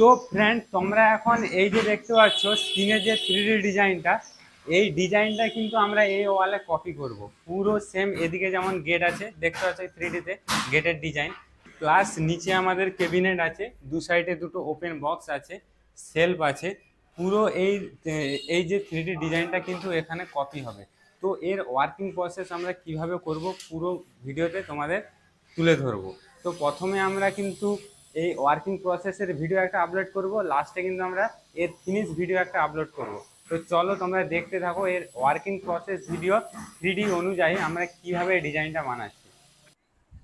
তো ফ্রেন্ড, তোমরা এখন এই যে দেখতে পাচ্ছ স্ক্রিনে যে 3D ডিজাইনটা, এই ডিজাইনটা কিন্তু আমরা এই ওয়ালে কপি করব। পুরো সেম এদিকে যেমন গেট আছে দেখতে পাচ্ছ 3Dতে গেটের ডিজাইন, প্লাস নিচে আমাদের কেবিনেট আছে, দু সাইডে দুটো ওপেন বক্স আছে, সেলফ আছে। পুরো এই যে 3D ডিজাইনটা কিন্তু এখানে কপি হবে। তো এর ওয়ার্কিং প্রসেস আমরা কিভাবে করব পুরো ভিডিওতে তোমাদের তুলে ধরবো। তো প্রথমে আমরা কিন্তু এই ওয়ার্কিং প্রসেসের ভিডিও একটা আপলোড করব, লাস্টে কিন্তু আমরা এর ফিনিশ ভিডিও একটা আপলোড করব। তো চলো তোমরা দেখতে থাকো এর ওয়ার্কিং প্রসেস ভিডিও 3D অনুযায়ী আমরা কিভাবে ডিজাইনটা বানাচ্ছি।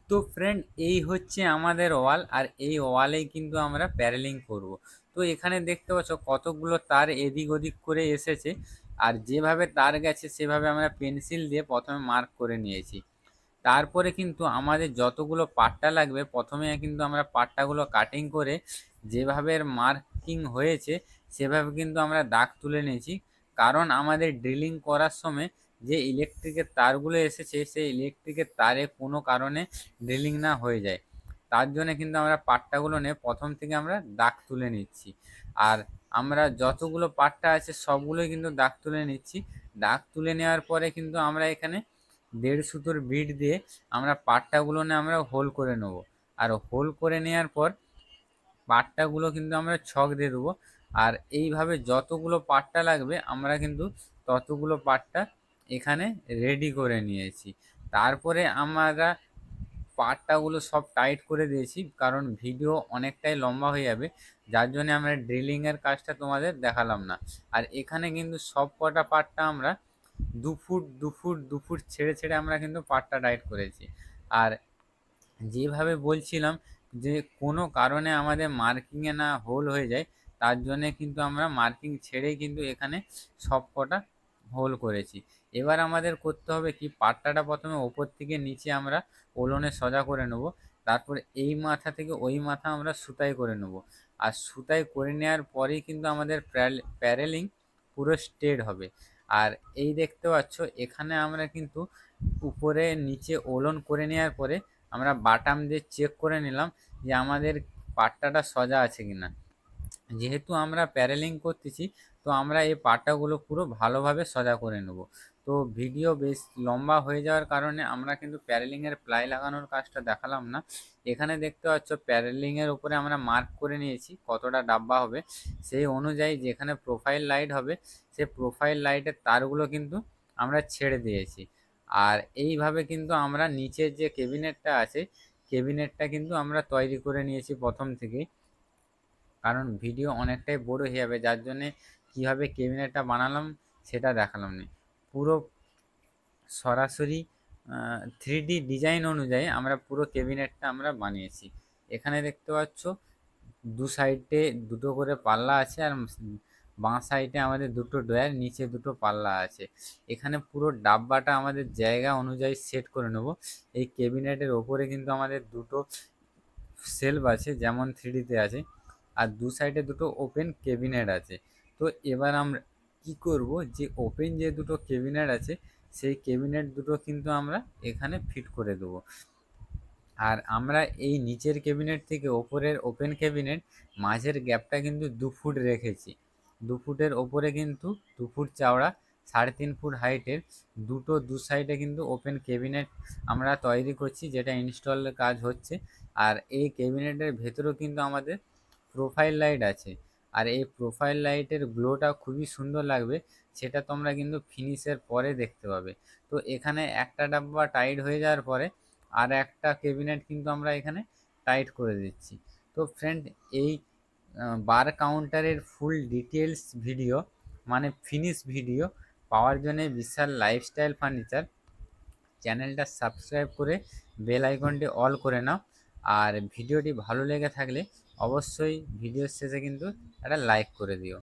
তো ফ্রেন্ড, এই হচ্ছে আমাদের ওয়াল, আর এই ওয়ালেই কিন্তু আমরা প্যারেলিং করব। তো এখানে দেখতে পাচ্ছ কতগুলো তার এদিক ওদিক করে এসেছে, আর যেভাবে তার গেছে সেভাবে আমরা পেন্সিল দিয়ে প্রথমে মার্ক করে নিয়েছি। তারপরে কিন্তু আমাদের যতগুলো পাট্টা লাগবে প্রথমে কিন্তু আমরা পাট্টাগুলো কাটিং করে যেভাবে মার্কিং হয়েছে সেভাবে কিন্তু আমরা দাগ তুলে নিয়েছি। কারণ আমাদের ড্রিলিং করার সময় যে ইলেকট্রিকের তারগুলো এসেছে সেই ইলেকট্রিকের তারে কোনো কারণে ড্রিলিং না হয়ে যায়, তার জন্য কিন্তু আমরা পাট্টাগুলো নিয়ে প্রথম থেকে আমরা দাগ তুলে নিচ্ছি। আর আমরা যতগুলো পাট্টা আছে সবগুলোই কিন্তু দাগ তুলে নিচ্ছি। দাগ তুলে নেওয়ার পরে কিন্তু আমরা এখানে 1.5 সুতোর বিট দিয়ে আমরা পাট্টাগুলো নিয়ে আমরা হোল করে নেব। আর হোল করে নেওয়ার পর পাট্টাগুলো কিন্তু আমরা ছক দিয়ে দেবো। আর এইভাবে যতগুলো পাট্টা লাগবে আমরা কিন্তু ততগুলো পাট্টা এখানে রেডি করে নিয়েছি। তারপরে আমরা পাট্টাগুলো সব টাইট করে দিয়েছি, কারণ ভিডিও অনেকটাই লম্বা হয়ে যাবে, যার জন্য আমরা ড্রিলিংয়ের কাজটা তোমাদের দেখালাম না। আর এখানে কিন্তু সব কটা পাট্টা আমরা 2 ফুট 2 ফুট 2 ফুট ছেড়ে ছেড়ে আমরা কিন্তু পাট্টা টাইট করেছি। আর যেভাবে বলছিলাম যে কোনো কারণে আমাদের মার্কিংয়ে না হোল হয়ে যায়, তার জন্যে কিন্তু আমরা মার্কিং ছেড়েই কিন্তু এখানে সব কটা হোল করেছি। এবার আমাদের করতে হবে কি, পাট্টাটা প্রথমে ওপর থেকে নিচে আমরা ওলনে সোজা করে নেব। তারপর এই মাথা থেকে ওই মাথা আমরা সুতাই করে নেব। আর সুতাই করে নেওয়ার পরেই কিন্তু আমাদের প্যারেলিং পুরো স্ট্রেট হবে। আর এই দেখতে পাচ্ছ এখানে আমরা কিন্তু উপরে নিচে ওলন করে নেওয়ার পরে আমরা বাটাম দিয়ে চেক করে নিলাম যে আমাদের পাট্টাটা সোজা আছে কিনা। যেহেতু আমরা প্যারেলিং করতেছি, তো আমরা এই পাট্টাগুলো পুরো ভালোভাবে সোজা করে নেব। তো ভিডিও বেশ লম্বা হয়ে যাওয়ার কারণে আমরা কিন্তু প্যারেলিংয়ের প্লাই লাগানোর কাজটা দেখালাম না। এখানে দেখতে পাচ্ছ প্যারেলিংয়ের উপরে আমরা মার্ক করে নিয়েছি কতটা ডাব্বা হবে, সেই অনুযায়ী যেখানে প্রোফাইল লাইট হবে সেই প্রোফাইল লাইটের তারগুলো কিন্তু আমরা ছেড়ে দিয়েছি। আর এইভাবে কিন্তু আমরা নিচের যে কেবিনেটটা আছে কেবিনেটটা কিন্তু আমরা তৈরি করে নিয়েছি প্রথম থেকেই, কারণ ভিডিও অনেকটাই বড় হয়ে যাবে, যার জন্যে কীভাবে কেবিনেটটা বানালাম সেটা দেখালাম না। পুরো সরাসরি 3D ডিজাইন অনুযায়ী আমরা পুরো কেবিনেটটা আমরা বানিয়েছি। এখানে দেখতে পাচ্ছ দু সাইডে দুটো করে পাল্লা আছে, আর বাঁ সাইডে আমাদের দুটো ডয়ার, নিচে দুটো পাল্লা আছে। এখানে পুরো ডাব্বাটা আমাদের জায়গা অনুযায়ী সেট করে নেব। এই কেবিনেটের ওপরে কিন্তু আমাদের দুটো সেলফ আছে যেমন 3Dতে আছে, আর দু সাইডে দুটো ওপেন কেবিনেট আছে। তো এবার আমরা কি করব, যে ওপেন যে দুটো কেবিনেট আছে সেই কেবিনেট দুটো কিন্তু আমরা এখানে ফিট করে দেবো। আর আমরা এই নিচের ক্যাবিনেট থেকে ওপরের ওপেন ক্যাবিনেট মাঝের গ্যাপটা কিন্তু 2 ফুট রেখেছি। 2 ফুটের ওপরে কিন্তু 2 ফুট চওড়া 3.5 ফুট হাইটের দুটো দু সাইডে কিন্তু ওপেন ক্যাবিনেট আমরা তৈরি করছি, যেটা ইনস্টলের কাজ হচ্ছে। আর এই ক্যাবিনেটের ভেতরেও কিন্তু আমাদের প্রোফাইল লাইট আছে। আর এই প্রোফাইল লাইটের গ্লোটা খুবই সুন্দর লাগবে, সেটা তোমরা কিন্তু ফিনিশের পরে দেখতে পাবে। তো এখানে একটা ডাব্বা টাইট হয়ে যাওয়ার পরে আর একটা ক্যাবিনেট কিন্তু আমরা এখানে টাইট করে দিচ্ছি। তো ফ্রেন্ড, এই বার কাউন্টারের ফুল ডিটেলস ভিডিও মানে ফিনিশ ভিডিও পাওয়ার জন্য বিশাল লাইফস্টাইল ফার্নিচার চ্যানেলটা সাবস্ক্রাইব করে বেল আইকনটি অল করে নাও। আর ভিডিওটি ভালো লেগে থাকলে অবশ্যই ভিডিওর শেষে কিন্তু একটা লাইক করে দিও।